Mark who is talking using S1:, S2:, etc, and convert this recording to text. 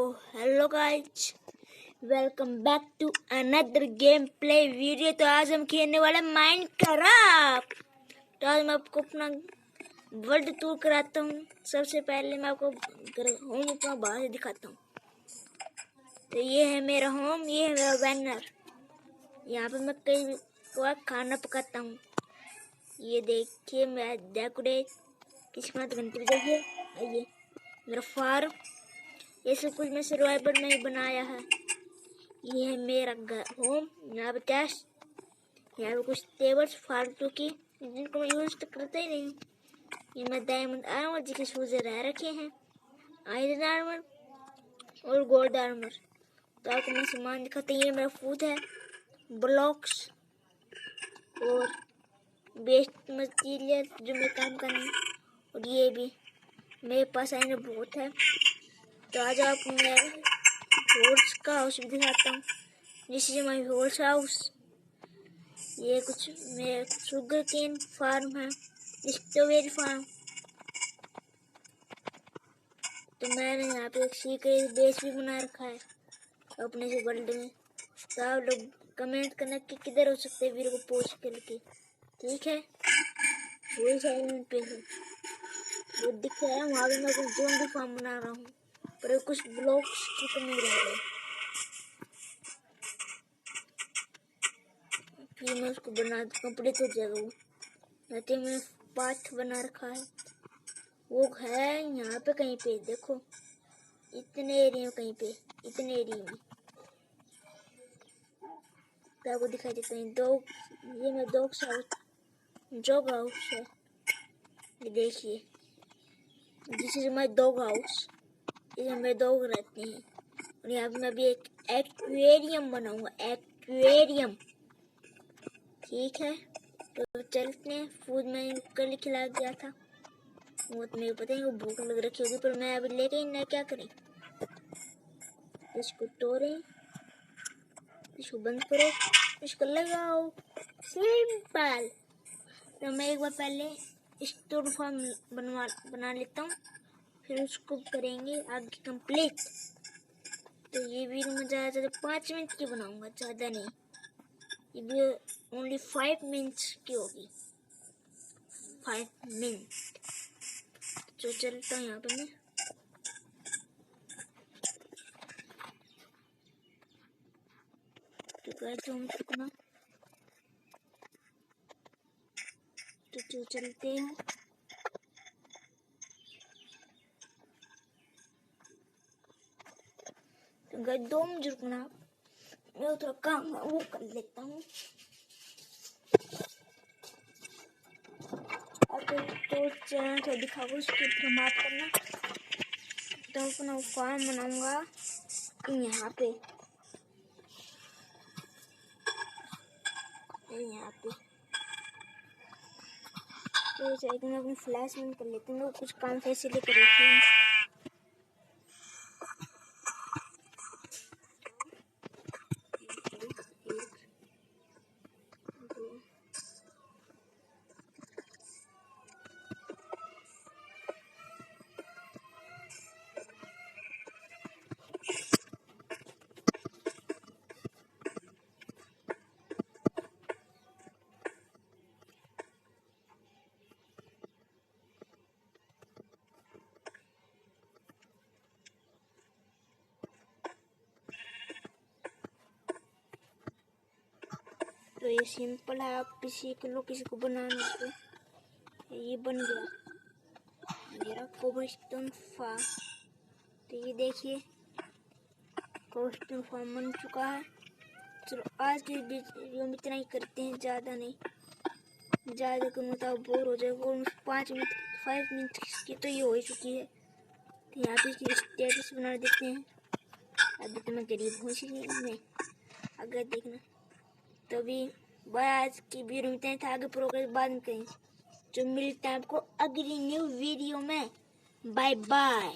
S1: Hello guys, welcome back to another game play video. तो आज हम खेलने वाले माइनक्राफ्ट। तो आज मैं आपको अपना वर्ल्ड टूर कराता हूँ। सबसे पहले मैं आपको होम अपना बाहर से दिखाता हूँ। तो ये है मेरा होम, ये है मेरा बैनर। यहाँ पे मैं कई बार खाना पकाता हूँ। ये देखिए मैं डेकोरेट किसी घंटे देखिए। ये मेरा फार्म, ये सब कुछ मैं सर्वाइवर में ही बनाया है। ये है मेरा होम। यहाँ पे कैश, यहाँ पे कुछ टेबल्स फालतू की जिनको मैं यूज तो करता ही नहीं। ये मैं डायमंड आर्मर जिसके शूज रह रखे हैं, आयरन आर्मर और गोल्ड आर्मर। तो आपको मैं सामान दिखाता हूँ। ये मेरा फूड है, ब्लॉक्स और वेस्ट मटीरियल जो मैं काम करना है। और ये भी मेरे पास आने बहुत है। तो आज आप मैं हॉर्स का हाउस भी दिखाता हूँ। This is my horse house. ये कुछ मेरा शुगर केन फार्म है, स्ट्रॉबेरी फार्म। तो मैंने यहाँ पे एक सीक्रेट बेस भी बना रखा है अपने से वर्ल्ड में। तो आप लोग कमेंट करना कि किधर हो सकते हैं वीडियो को पोस्ट करके, ठीक है। वही साइड पे है, वो दिख रहा है वहाँ पे मैं कुछ जोन भी फार्म बना रहा हूँ, पर कुछ ब्लॉक्स की कमी रह गई। फिर मैं उसको बना कंप्लीट हो जाएगा। वो रहते मैंने पाथ बना रखा है, वो है यहाँ पे कहीं पे। देखो इतने एरिया में, कहीं पे इतने एरिया में तो आपको दिखाई देता है। ये मेरा डॉग हाउस है। ये देखिए, this is my dog house. इसमें मेरे डॉग रहते हैं। और यहाँ पे मैं भी एक एक्वेरियम बनाऊंगा, एक्वेरियम, ठीक है। तो चलते हैं। फूड में कल खिला गया था, वो तो मेरे पता नहीं, वो भूख लग रखी होगी, पर मैं अभी लेके ना क्या करें। इसको तोड़ें, इसको बंद करो, इसको लगाओ, सिंपल। तो मैं एक बार पहले स्टोर फार्म बना लेता हूँ, फिर उसको करेंगे आगे कंप्लीट। तो ये वीडियो में ज़्यादा 5 मिनट की बनाऊंगा, ज़्यादा नहीं। ये वीडियो ओनली 5 मिनट्स की होगी, 5 मिनट। तो चलता हूँ यहाँ पे मैं। तो कहते हूँ रुकना, तो चलते हैं। तो गए 2 मिनट रुकना, मैं थोड़ा काम है वो कर लेता हूँ। तो चैनल को दिखाओ, उसके ऊपर माफ करना। तो अपना फार्म बनाऊंगा यहाँ पे, यहाँ पे। तो मैं अपनी फ्लैश में कर लेती हूँ, कुछ काम फैसिलिटी कर लेती हूँ। तो ये सिंपल है, आप सीख लो किसी को बनाना। तो ये बन गया मेरा कोबलस्टोन फार्म। तो ये देखिए कोबलस्टोन फार्म बन चुका है। चलो आज की वीडियो में इतना ही करते हैं, ज़्यादा नहीं। ज़्यादा करूँ तो बोर हो जाएगा। और 5 मिनट की तो ये हो ही चुकी है। तो यहाँ पे स्टेटस बना देते हैं। अभी तो मैं गरीब हूँ, इसलिए मैं अगर देखना तो भी आज की वीडियो में था। आगे प्रोग्रेस बाद में करें। जो मिलता है आपको अगली न्यू वीडियो में। Bye bye.